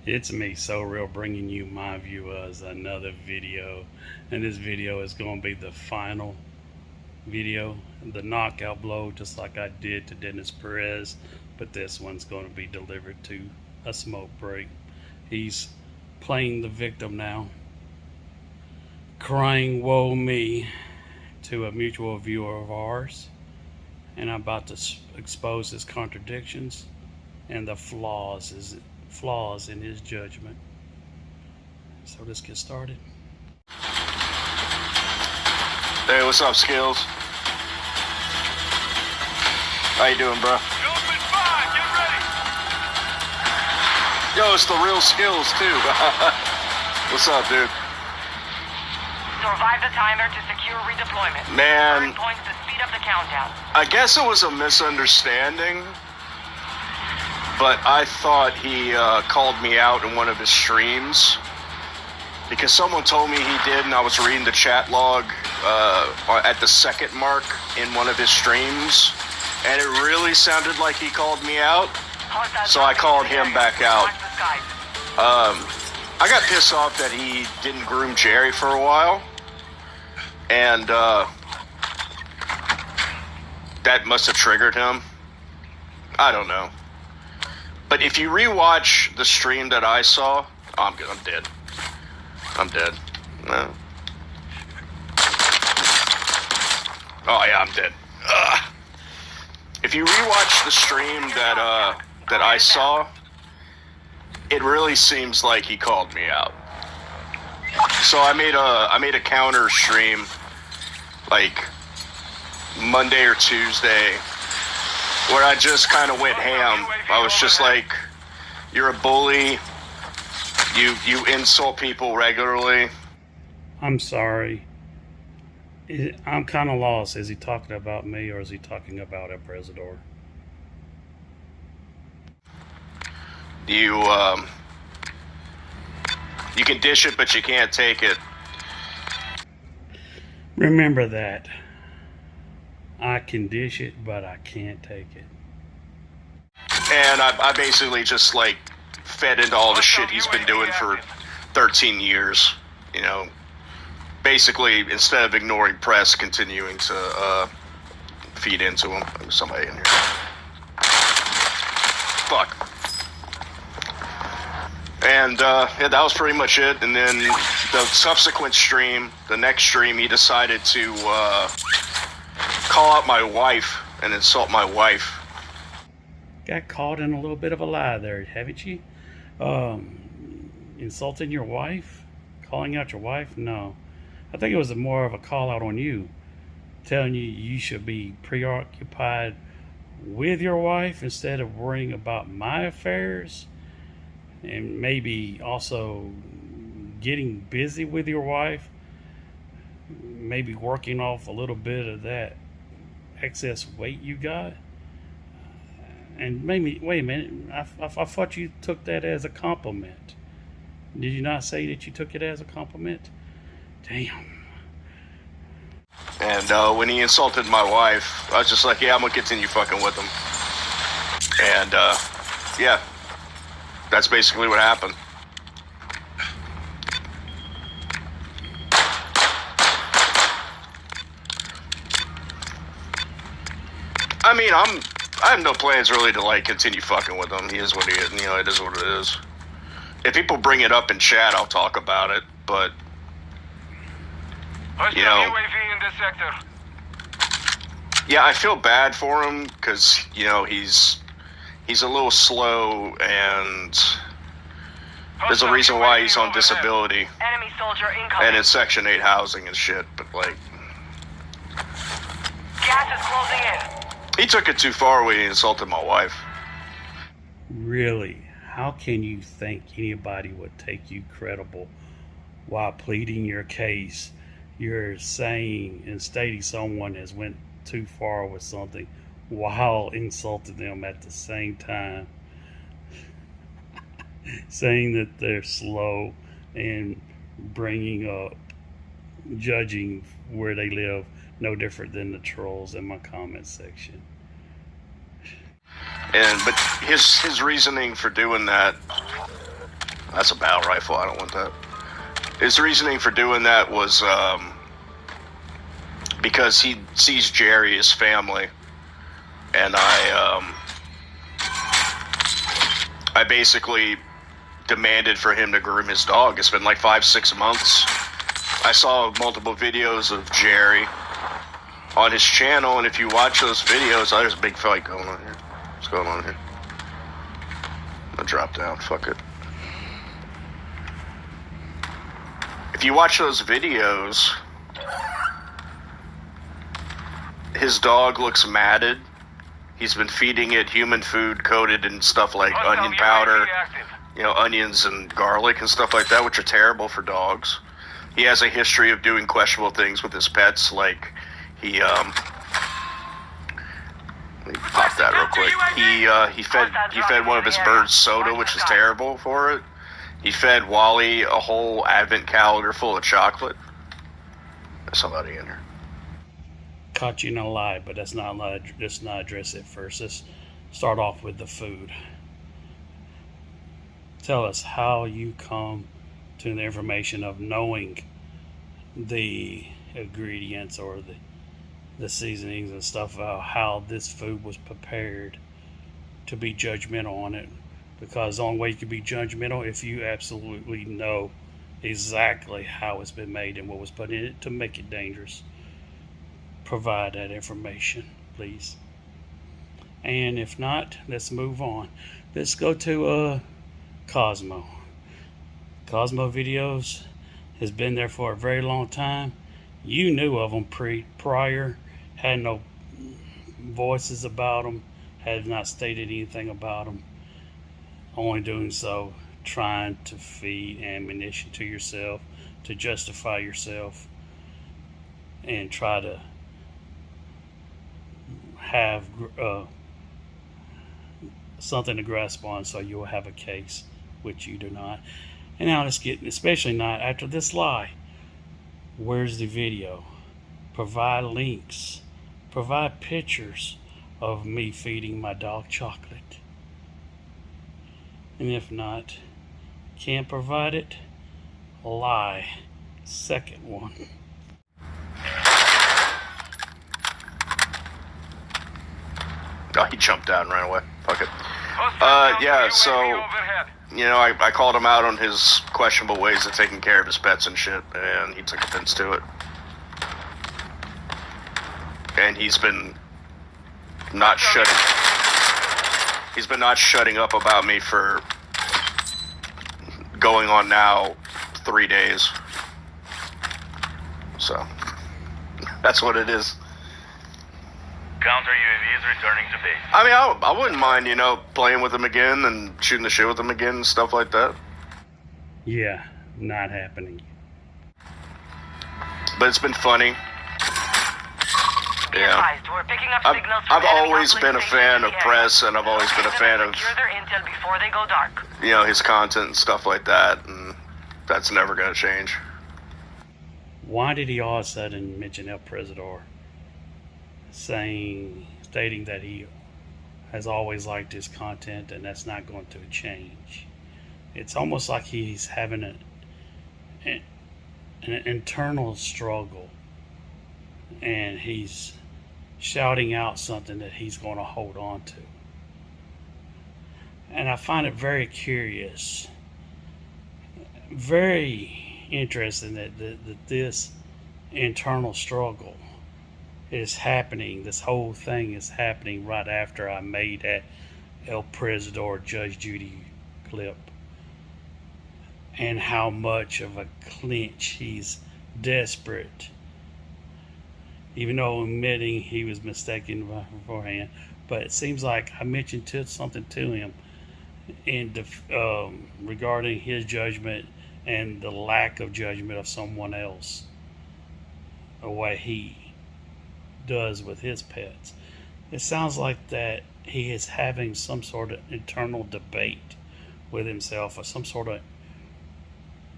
It's me, So Real, bringing you my viewers another video, and this video is going to be the final video, the knockout blow, just like I did to Dennis Perez, but this one's going to be delivered to a smoke break. He's playing the victim now, crying woe me to a mutual viewer of ours, and I'm about to expose his contradictions and the flaws in his judgment. So let's get started. Hey, what's up, Skills? How you doing, bro? Open fire, get ready. Yo, it's the real Skills, too. What's up, dude? Survive the timer to secure redeployment. Man. Earn points to speed up the countdown. I guess it was a misunderstanding, but I thought he called me out in one of his streams because someone told me he did, and I was reading the chat log at the second mark in one of his streams, and it really sounded like he called me out, so I called him back out. I got pissed off that he didn't groom Jerry for a while, and that must have triggered him. I don't know. But if you rewatch the stream that I saw, oh, I'm good. I'm dead. I'm dead. No. Oh yeah, I'm dead. Ugh. If you rewatch the stream that I saw, it really seems like he called me out. So I made a counter stream like Monday or Tuesday, where I just kind of went ham. I was just like, you're a bully, you insult people regularly. I'm sorry. I'm kind of lost. Is he talking about me, or is he talking about El Presidor? You can dish it, but you can't take it. Remember that. I can dish it, but I can't take it. And I basically just like fed into all the shit he's been doing for 13 years. You know, basically instead of ignoring press, continuing to feed into him. There's somebody in here. Fuck. And yeah, that was pretty much it. And then the subsequent stream, the next stream, he decided to call out my wife and insult my wife. Got caught in a little bit of a lie there, haven't you? Insulting your wife? Calling out your wife? No. I think it was more of a call out on you. Telling you should be preoccupied with your wife instead of worrying about my affairs. And maybe also getting busy with your wife. Maybe working off a little bit of that excess weight you got. And maybe, wait a minute, I thought you took that as a compliment. Did you not say that you took it as a compliment? Damn. And when he insulted my wife, I was just like, yeah, I'm going to continue fucking with him. And yeah, that's basically what happened. I mean, I have no plans really to like continue fucking with him. He is what he is. You know, it is what it is. If people bring it up in chat, I'll talk about it. But you know, UAV in this sector. yeah, I feel bad for him because you know he's a little slow, and there's a reason why he's on disability Enemy soldier incoming. and in Section 8 housing and shit. But like, Gas is closing in. he took it too far when he insulted my wife. Really? How can you think anybody would take you credible while pleading your case? You're saying and stating someone has went too far with something while insulting them at the same time. Saying that they're slow and bringing up, judging where they live, no different than the trolls in my comment section. But his reasoning for doing that That's a battle rifle. I don't want that. His reasoning for doing that was because he sees Jerry as family, and I basically demanded for him to groom his dog. It's been like 5-6 months. I saw multiple videos of Jerry on his channel, and if you watch those videos, there's a big fight going on here. What's going on here? I'm gonna drop down. Fuck it. If you watch those videos, his dog looks matted. He's been feeding it human food coated in stuff like onion powder, onions and garlic and stuff like that, which are terrible for dogs. He has a history of doing questionable things with his pets, like he let me pop that real quick. He fed one of his birds soda, which is terrible for it. He fed Wally a whole advent calendar full of chocolate. There's somebody in here. Caught you in a lie, but let's not address it first. Let's start off with the food. Tell us how you come to the information of knowing the ingredients or the seasonings and stuff, how this food was prepared, to be judgmental on it. Because the only way you can be judgmental if you absolutely know exactly how it's been made and what was put in it to make it dangerous. Provide that information, please. And if not, let's move on. Let's go to Cosmo. Cosmo Videos has been there for a very long time. You knew of them prior, had no voices about them, had not stated anything about them. Only doing so trying to feed ammunition to yourself, to justify yourself, and try to have something to grasp on so you'll have a case, which you do not. And now let's get, especially not after this lie. Where's the video? Provide links. Provide pictures of me feeding my dog chocolate. And if not, can't provide it, lie. Second one. Oh, he jumped out and ran away. Fuck it. Yeah, so, I called him out on his questionable ways of taking care of his pets and shit, and he took offense to it. And he's been not shutting up about me for going on now 3 days. So, that's what it is. Counter UAV is returning to base. I mean, I wouldn't mind, playing with him again and shooting the shit with him again and stuff like that. Yeah, not happening. But it's been funny. Yeah. We're picking up signals from I've always been a fan of press, and I've always been a fan of secure their intel before they go dark. his content and stuff like that, and that's never going to change. Why did he all of a sudden mention El Presidor, stating that he has always liked his content and that's not going to change? It's almost like he's having an internal struggle, and he's shouting out something that he's going to hold on to. And I find it very curious, very interesting that this internal struggle is happening. This whole thing is happening right after I made that El Presidor Judge Judy clip, and how much of a clinch he's desperate, even though admitting he was mistaken beforehand. But it seems like I mentioned something to him regarding his judgment and the lack of judgment of someone else, the way he does with his pets. It sounds like that he is having some sort of internal debate with himself, or some sort of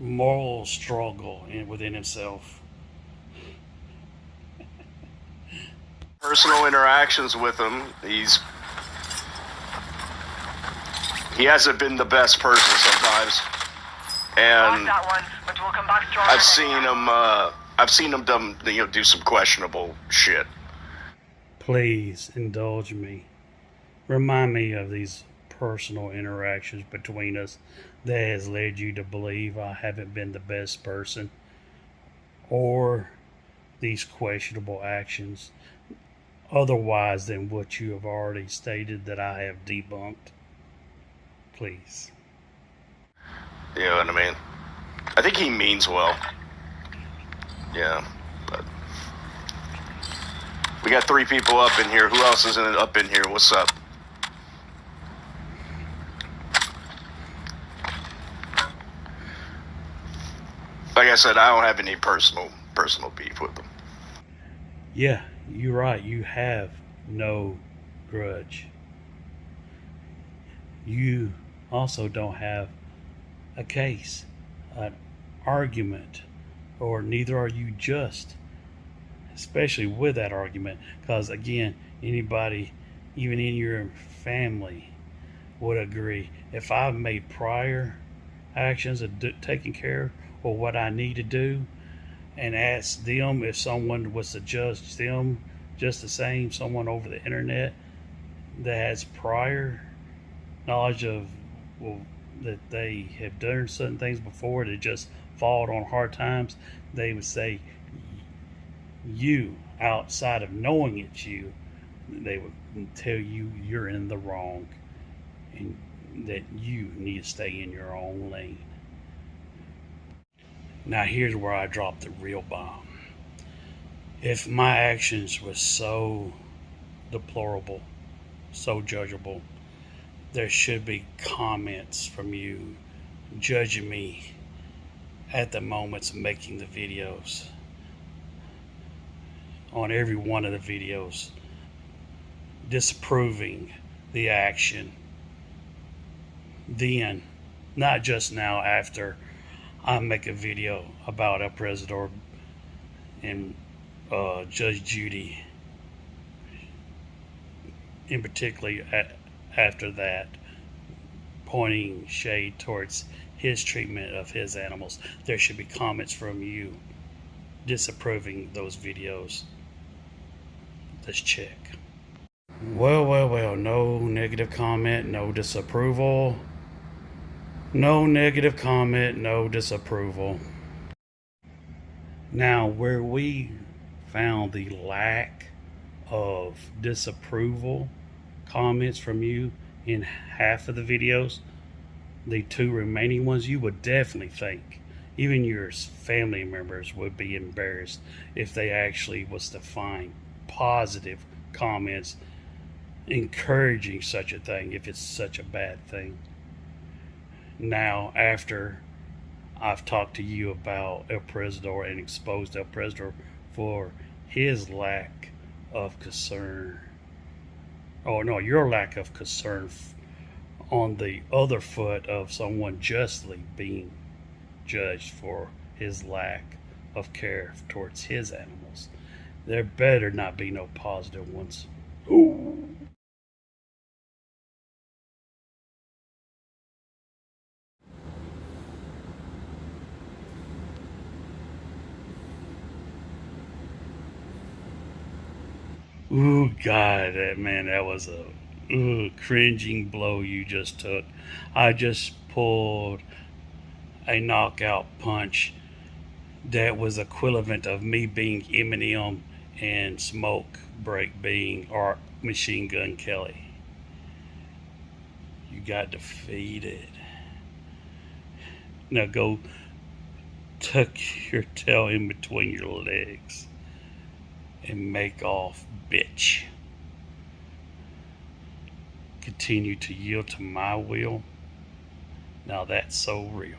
moral struggle within himself. Personal interactions with him, he hasn't been the best person sometimes. and that one, but we'll come back stronger. I've seen him do some questionable shit. Please indulge me. Remind me of these personal interactions between us that has led you to believe I haven't been the best person, or these questionable actions otherwise than what you have already stated that I have debunked. Please. You know what I mean? I think he means well. Yeah, but we got 3 people up in here. Who else is up in here? What's up? Like I said, I don't have any personal beef with them. Yeah, you're right. You have no grudge. You also don't have a case, an argument, or neither are you just, especially with that argument, because again, anybody, even in your family, would agree if I've made prior actions of taking care of what I need to do, and ask them if someone was to judge them just the same, someone over the internet that has prior knowledge of, well, that they have done certain things before that just fallen on hard times, they would say you, outside of knowing it's you, they would tell you you're in the wrong and that you need to stay in your own lane. Now here's where I dropped the real bomb. If my actions were so deplorable, so judgeable, there should be comments from you judging me at the moments of making the videos, on every one of the videos, disapproving the action. Then, not just now after I make a video about El Presidor and Judge Judy, in particular after that, pointing shade towards his treatment of his animals. There should be comments from you disapproving those videos. Let's check. Well, no negative comment, no disapproval. No negative comment, no disapproval. Now, where we found the lack of disapproval comments from you in half of the videos, the 2 remaining ones, you would definitely think even your family members would be embarrassed if they actually was to find positive comments encouraging such a thing, if it's such a bad thing. Now, after I've talked to you about El Presidor and exposed El Presidor for his lack of concern, your lack of concern on the other foot of someone justly being judged for his lack of care towards his animals, there better not be no positive ones. Ooh. Ooh, God, that was a cringing blow you just took. I just pulled a knockout punch that was equivalent of me being Eminem and Smoke Break being Art Machine Gun Kelly. You got defeated. Now go tuck your tail in between your legs and make off, bitch. Continue to yield to my will. Now that's so real.